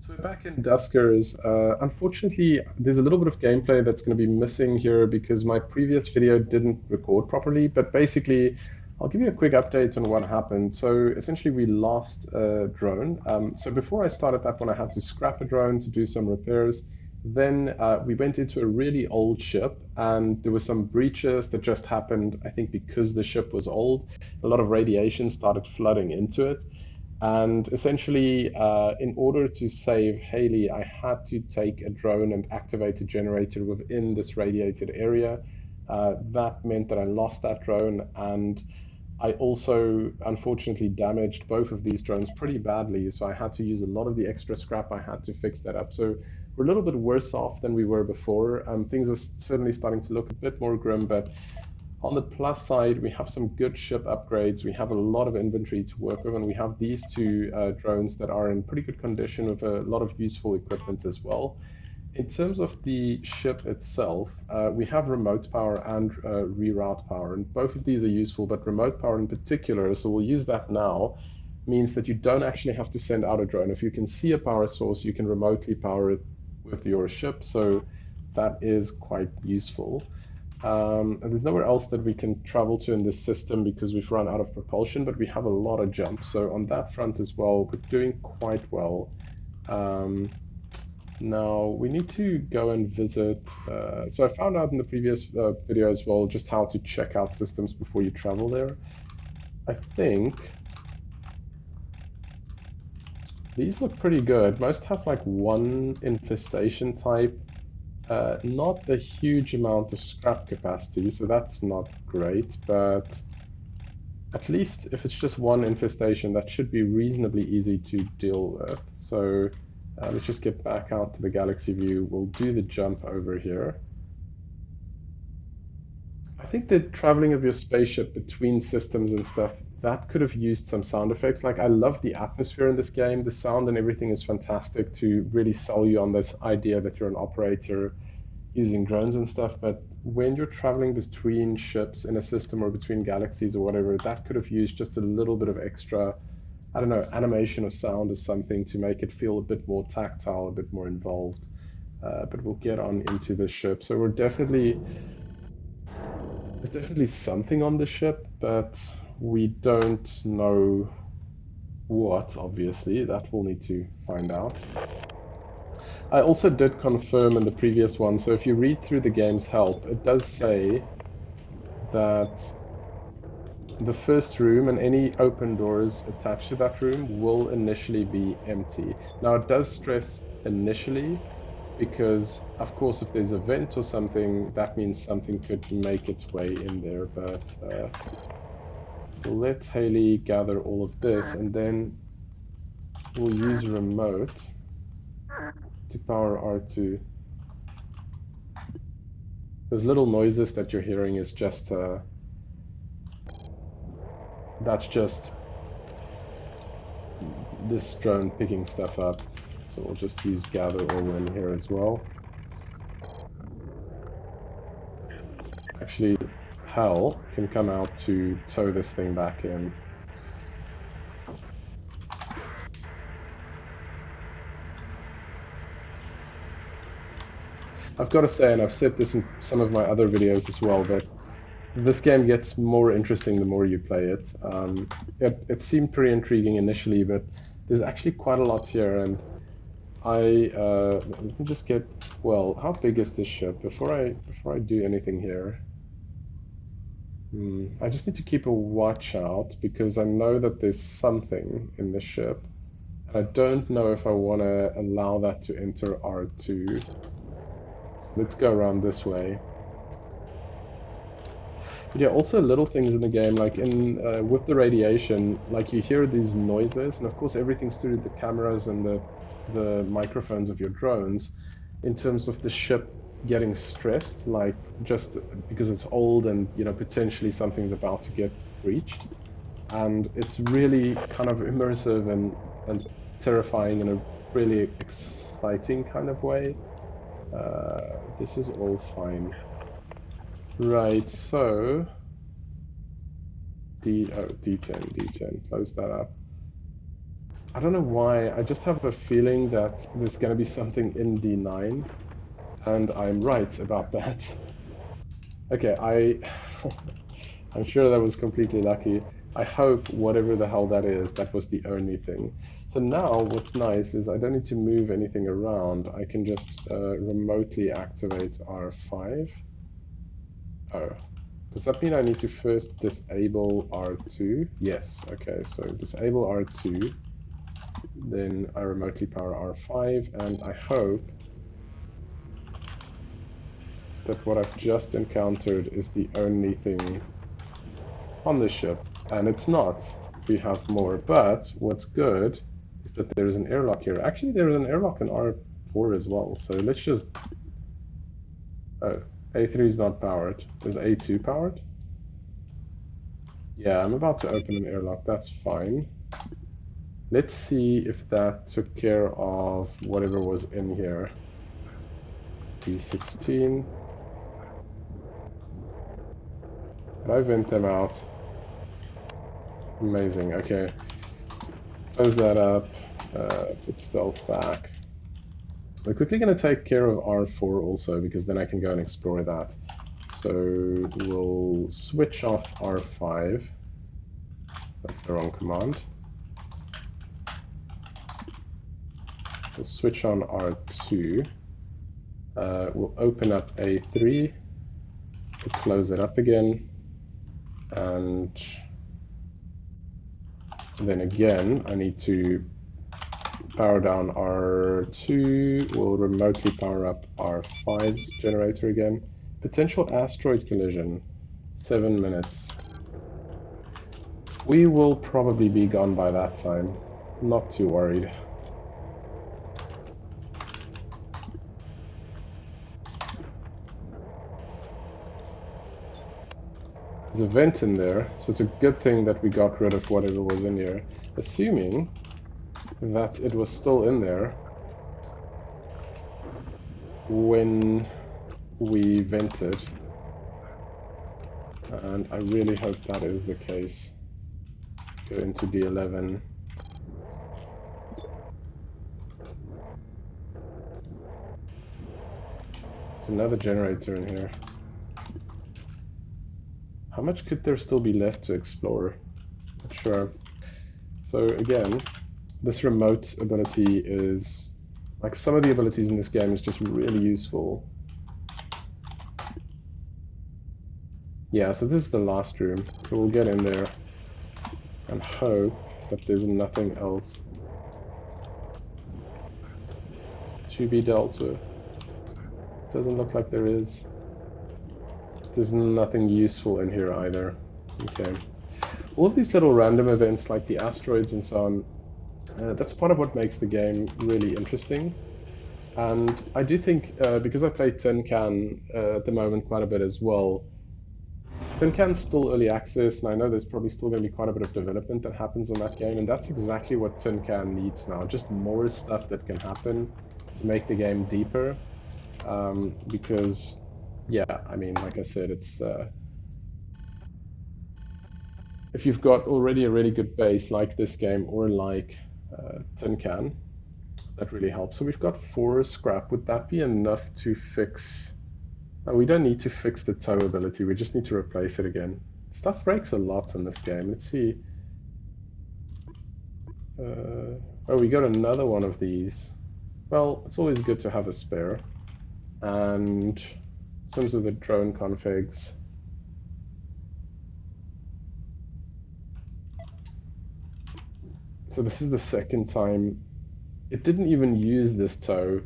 So back in Duskers, unfortunately, there's a little bit of gameplay that's going to be missing here because my previous video didn't record properly. But basically, I'll give you a quick update on what happened. So essentially, we lost a drone. So before I started that one, I had to scrap a drone to do some repairs. Then we went into a really old ship, and there were some breaches that just happened, I think, because the ship was old. A lot of radiation started flooding into it. And essentially, in order to save Haley, I had to take a drone and activate a generator within this radiated area. That meant that I lost that drone, and I also unfortunately damaged both of these drones pretty badly. So I had to use a lot of the extra scrap I had to fix that up. So we're a little bit worse off than we were before. Things are certainly starting to look a bit more grim, but on the plus side, we have some good ship upgrades. We have a lot of inventory to work with, and we have these two drones that are in pretty good condition with a lot of useful equipment as well. In terms of the ship itself, we have remote power and reroute power, and both of these are useful, but remote power in particular, so we'll use that now, means that you don't actually have to send out a drone. If you can see a power source, you can remotely power it with your ship, so that is quite useful. And there's nowhere else that we can travel to in this system because we've run out of propulsion, but we have a lot of jumps. So on that front as well, we're doing quite well. Um, Now we need to go and visit. So I found out in the previous video as well just how to check out systems before you travel there. I think these look pretty good. Most have like one infestation type. Not a huge amount of scrap capacity, so that's not great, but at least if it's just one infestation, that should be reasonably easy to deal with. So let's just get back out to the galaxy view. We'll do the jump over here. I think the traveling of your spaceship between systems and stuff, that could have used some sound effects. Like, I love the atmosphere in this game. The sound and everything is fantastic to really sell you on this idea that you're an operator using drones and stuff, but when you're traveling between ships in a system or between galaxies or whatever, that could have used just a little bit of extra, I don't know, animation or sound or something to make it feel a bit more tactile, a bit more involved. But we'll get on into the ship. So there's definitely something on the ship, but we don't know what, obviously. That we'll need to find out. I also did confirm in the previous one, so if you read through the game's help, it does say that the first room and any open doors attached to that room will initially be empty. Now, it does stress initially because, of course, if there's a vent or something, that means something could make its way in there, but we'll let Haley gather all of this, and then we'll use remote to power R2. Those little noises that you're hearing is just that's just this drone picking stuff up. So we'll just use gather all in here as well. Actually, Hal can come out to tow this thing back in. I've got to say, and I've said this in some of my other videos as well, but this game gets more interesting the more you play it. It seemed pretty intriguing initially, but there's actually quite a lot here, and let me just get, well, how big is this ship? Before I do anything here, I just need to keep a watch out because I know that there's something in the ship. I don't know if I want to allow that to enter R2. So let's go around this way. But yeah, also little things in the game, like in with the radiation, like you hear these noises, and of course everything's through the cameras and the microphones of your drones. In terms of the ship getting stressed, like just because it's old and potentially something's about to get breached, and it's really kind of immersive and terrifying in a really exciting kind of way. This is all fine. Right, so D10, close that up. I don't know why, I just have a feeling that there's going to be something in D9, and I'm right about that. Okay, I'm sure that was completely lucky. I hope whatever the hell that is, that was the only thing. So now what's nice is I don't need to move anything around. I can just remotely activate R5. Oh, does that mean I need to first disable R2? Yes, okay, so disable R2, then I remotely power R5, and I hope that what I've just encountered is the only thing on the ship. And it's not. We have more. But what's good is that there is an airlock here. Actually, there is an airlock in R4 as well. So let's just... Oh, A3 is not powered. Is A2 powered? Yeah, I'm about to open an airlock. That's fine. Let's see if that took care of whatever was in here. D16. Did I vent them out? Amazing. Okay. Close that up. Put stealth back. We're quickly going to take care of R4 also, because then I can go and explore that. So we'll switch off R5. That's the wrong command. We'll switch on R2. We'll open up A3. We'll close it up again. And then again, I need to power down R2. We'll remotely power up R5's generator again. Potential asteroid collision. 7 minutes. We will probably be gone by that time. Not too worried. There's a vent in there, so it's a good thing that we got rid of whatever was in here. Assuming that it was still in there when we vented. And I really hope that is the case. Go into D11. There's another generator in here. How much could there still be left to explore? Not sure. So again, this remote ability is, like some of the abilities in this game is just really useful. Yeah, so this is the last room. So we'll get in there and hope that there's nothing else to be dealt with. Doesn't look like there is. There's nothing useful in here either. Okay. All of these little random events like the asteroids and so on, that's part of what makes the game really interesting. And I do think, because I play Tin Can at the moment quite a bit as well, Tin Can's still early access, and I know there's probably still going to be quite a bit of development that happens on that game, and that's exactly what Tin Can needs now. Just more stuff that can happen to make the game deeper. Because, yeah, I mean, like I said, it's... if you've got already a really good base like this game or like Tin Can, that really helps. So we've got 4 scrap. Would that be enough to fix... we don't need to fix the tow ability, we just need to replace it again. Stuff breaks a lot in this game. Let's see. Oh, we got another one of these. Well, it's always good to have a spare. And in terms of the drone configs, so this is the second time. It didn't even use this tow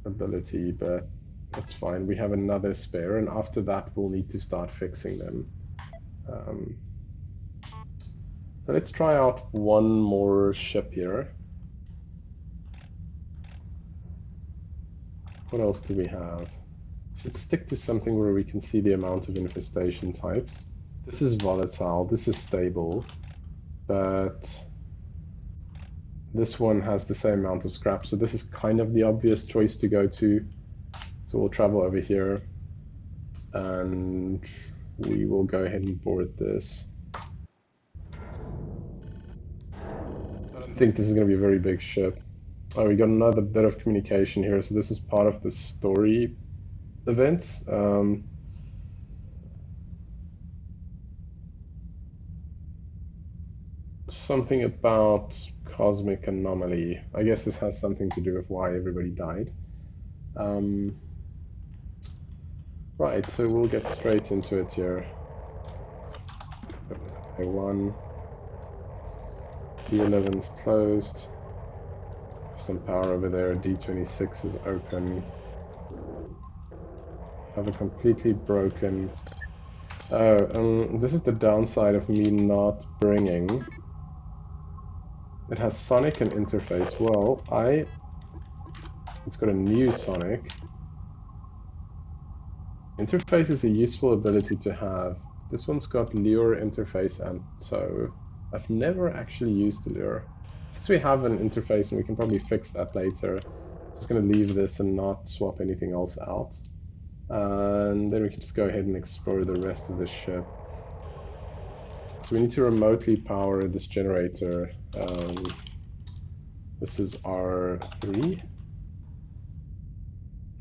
ability, but that's fine. We have another spare, and after that we'll need to start fixing them. So let's try out one more ship here. What else do we have? Should stick to something where we can see the amount of infestation types. This is volatile, this is stable, but this one has the same amount of scrap, so this is kind of the obvious choice to go to. So we'll travel over here, and we will go ahead and board this. think this is going to be a very big ship. Oh, we got another bit of communication here. So this is part of the story events. Something about cosmic anomaly. I guess this has something to do with why everybody died. Um, right, so we'll get straight into it here. A1. D11's closed. Some power over there. D26 is open. Have a completely broken... Oh, this is the downside of me not bringing... It has Sonic and interface. Well, it's got a new Sonic. Interface is a useful ability to have. This one's got Lure, interface, and tow. I've never actually used the Lure. Since we have an interface and we can probably fix that later, I'm just going to leave this and not swap anything else out. And then we can just go ahead and explore the rest of the ship. So we need to remotely power this generator. This is R3.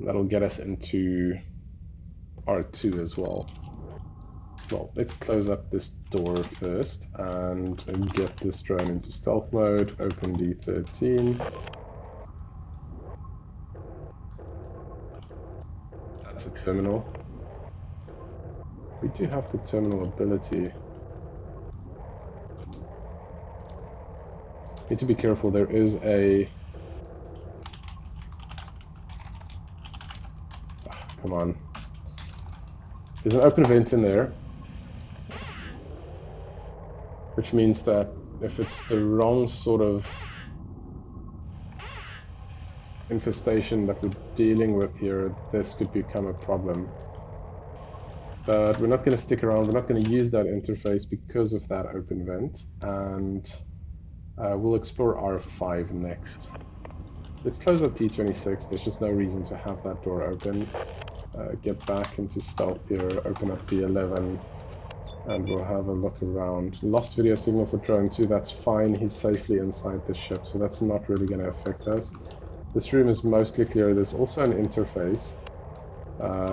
That'll get us into R2 as well. Well, let's close up this door first and get this drone into stealth mode. Open D13. That's a terminal. We do have the terminal ability. Need to be careful, there is a... come on. There's an open vent in there, which means that if it's the wrong sort of infestation that we're dealing with here, this could become a problem. But we're not going to stick around, we're not going to use that interface because of that open vent, and we'll explore R5 next. Let's close up D26, there's just no reason to have that door open. Get back into stealth here, open up D11, and we'll have a look around. Lost video signal for drone 2, that's fine, he's safely inside the ship, so that's not really going to affect us. This room is mostly clear, there's also an interface.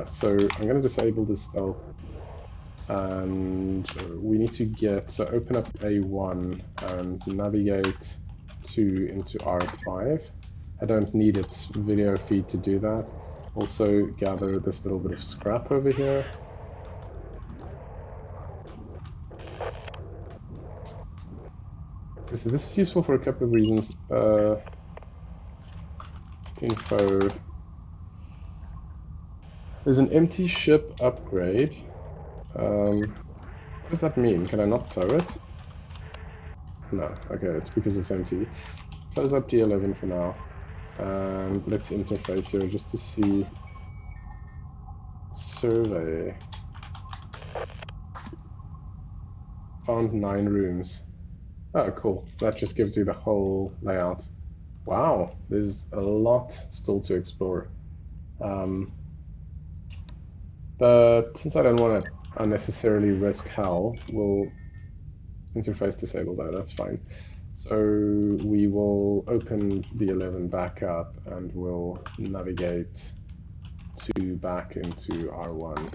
So I'm going to disable the stealth, and we need to get, so open up A1 and navigate into R5. I don't need its video feed to do that. Also gather this little bit of scrap over here. So this is useful for a couple of reasons. Info. There's an empty ship upgrade. What does that mean? Can I not tow it? No. Okay, it's because it's empty. Close up D11 for now. And let's interface here just to see. Survey. Found 9 rooms. Oh, cool. That just gives you the whole layout. Wow, there's a lot still to explore. But since I don't want to unnecessarily risk hell, we'll interface disable though, that's fine. So we will open the 11 back up and we'll navigate back into R1.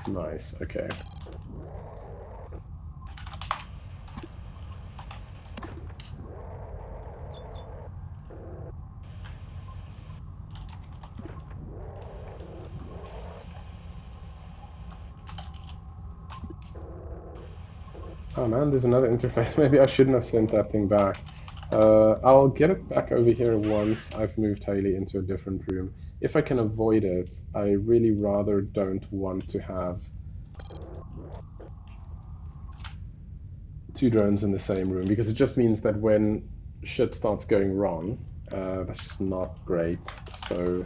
Nice, okay. Oh man, there's another interface. Maybe I shouldn't have sent that thing back. I'll get it back over here once I've moved Haley into a different room. If I can avoid it, I really rather don't want to have 2 drones in the same room, because it just means that when shit starts going wrong, that's just not great. So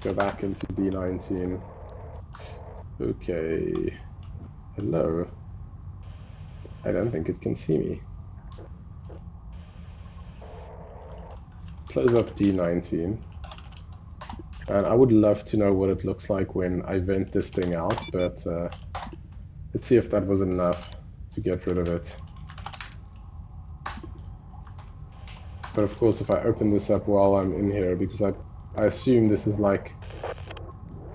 go back into D19. Okay. Hello. I don't think it can see me. Let's close up D19. And I would love to know what it looks like when I vent this thing out, but let's see if that was enough to get rid of it. But of course, if I open this up while I'm in here, because I assume this is like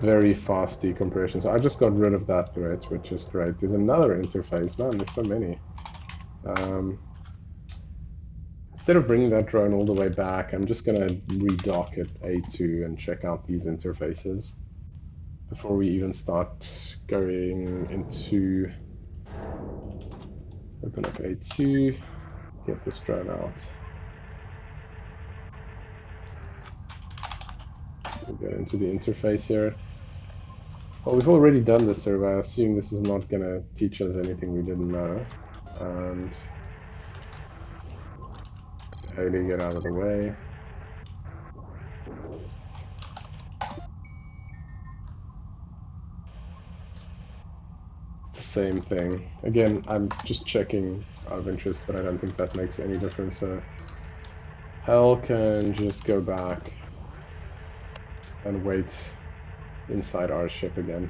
very fast decompression. So I just got rid of that thread, which is great. There's another interface. Man, there's so many. Instead of bringing that drone all the way back, I'm just going to redock at A2 and check out these interfaces before we even start going into... Open up A2, get this drone out. We'll get into the interface here. Well, we've already done this survey. I assume this is not going to teach us anything we didn't know. And Haley, get out of the way. It's the same thing. Again, I'm just checking out of interest, but I don't think that makes any difference. So Hell can just go back and wait inside our ship again.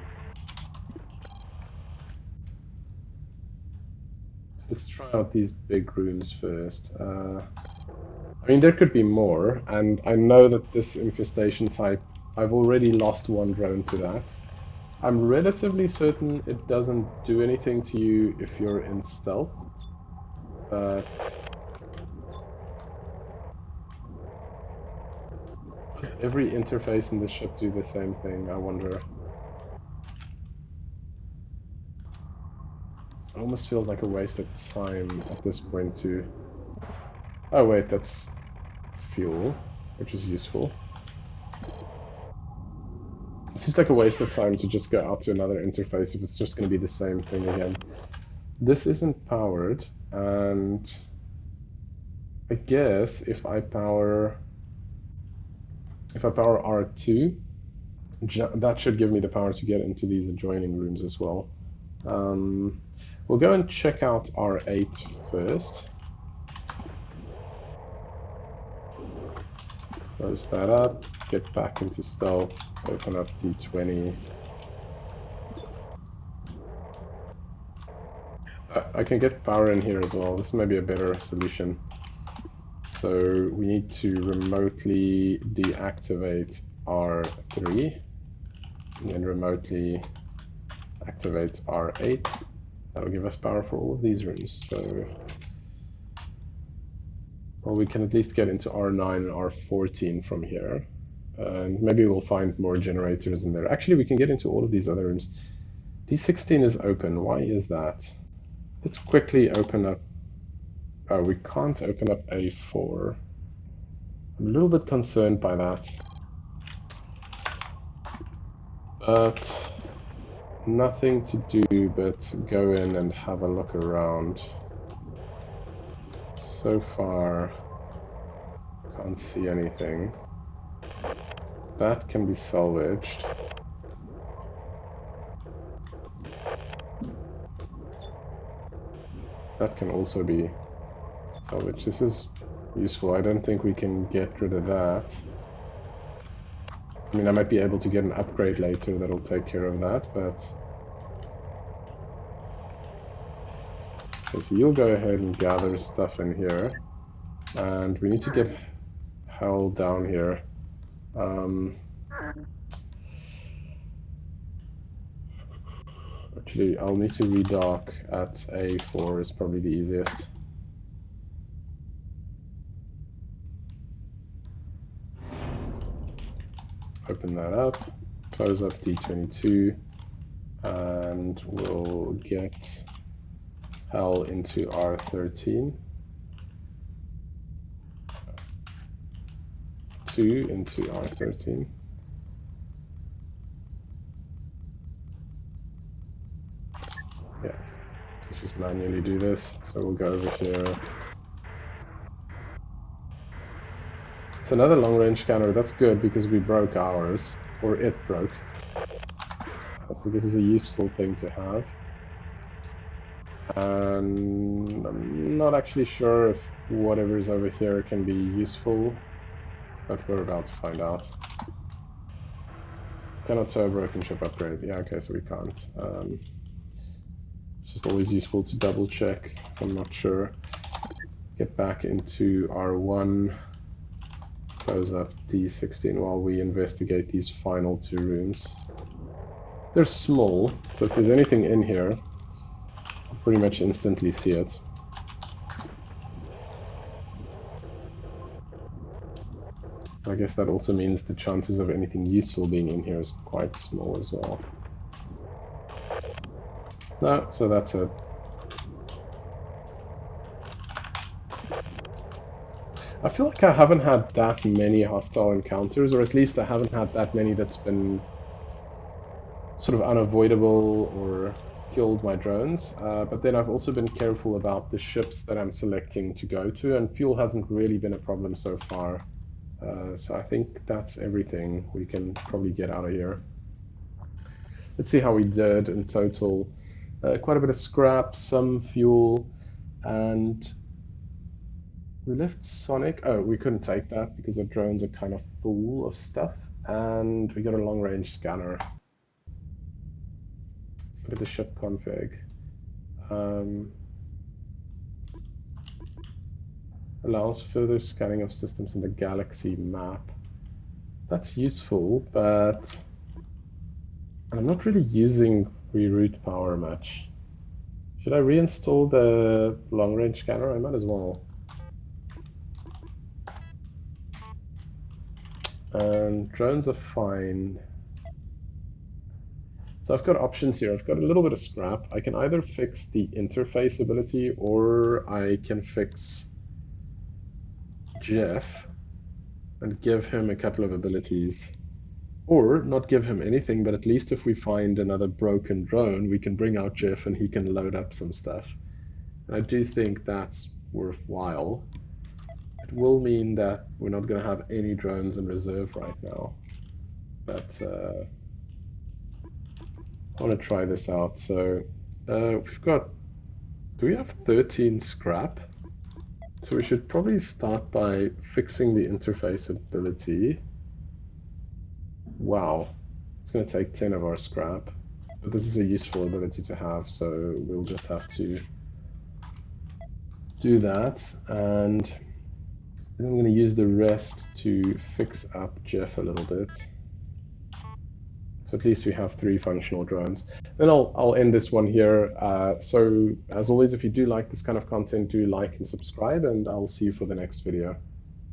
Let's try out these big rooms first. I mean, there could be more, and I know that this infestation type, I've already lost one drone to that. I'm relatively certain it doesn't do anything to you if you're in stealth, but does every interface in the ship do the same thing, I wonder? It almost feels like a waste of time at this point to... Oh wait, that's fuel, which is useful. It seems like a waste of time to just go out to another interface if it's just going to be the same thing again. This isn't powered, and I guess if I power R2, that should give me the power to get into these adjoining rooms as well. We'll go and check out R8 first. Close that up, get back into stealth, open up D20. I can get power in here as well. This may be a better solution. So we need to remotely deactivate R3 and then remotely activate R8. That'll give us power for all of these rooms. So, well, we can at least get into R9 and R14 from here. And maybe we'll find more generators in there. Actually, we can get into all of these other rooms. D16 is open. Why is that? Let's quickly open up... Oh, we can't open up A4. I'm a little bit concerned by that. But nothing to do but go in and have a look around. So far, can't see anything. That can be salvaged. That can also be salvaged. This is useful. I don't think we can get rid of that. I mean, I might be able to get an upgrade later that'll take care of that, but... Okay, so you'll go ahead and gather stuff in here. And we need to get Hell down here. Actually, I'll need to redock at A4 is probably the easiest. Open that up, close up D22, and we'll get Hell into R13. 2 into R13. Yeah, let's just manually do this. So we'll go over here. It's another long-range scanner. That's good because we broke ours, or it broke. So this is a useful thing to have. And I'm not actually sure if whatever's over here can be useful, but we're about to find out. Cannot tow a broken ship upgrade. Yeah, okay, so we can't. It's just always useful to double check if I'm not sure. Get back into R1. Close up D16 while we investigate these final two rooms. They're small, so if there's anything in here, I'll pretty much instantly see it. I guess that also means the chances of anything useful being in here is quite small as well. No, so that's it. I feel like I haven't had that many hostile encounters, or at least I haven't had that many that's been sort of unavoidable or killed my drones. But then I've also been careful about the ships that I'm selecting to go to, and fuel hasn't really been a problem so far. So I think that's everything we can probably get out of here. Let's see how we did in total. Quite a bit of scrap, some fuel, and we left Sonic. Oh, we couldn't take that because our drones are kind of full of stuff. And we got a long-range scanner. Let's look at the ship config. Allows further scanning of systems in the galaxy map. That's useful, but I'm not really using reroute power much. Should I reinstall the long-range scanner? I might as well. And drones are fine. So I've got options here. I've got a little bit of scrap. I can either fix the interface ability or I can fix Jeff and give him a couple of abilities. Or not give him anything, but at least if we find another broken drone, we can bring out Jeff and he can load up some stuff. And I do think that's worthwhile. It will mean that we're not going to have any drones in reserve right now. But I want to try this out. So we've got, do we have 13 scrap? So we should probably start by fixing the interface ability. Wow, it's going to take 10 of our scrap. But this is a useful ability to have, so we'll just have to do that. And then I'm going to use the rest to fix up Jeff a little bit. So at least we have 3 functional drones. Then I'll end this one here. So as always, if you do like this kind of content, do like and subscribe, and I'll see you for the next video.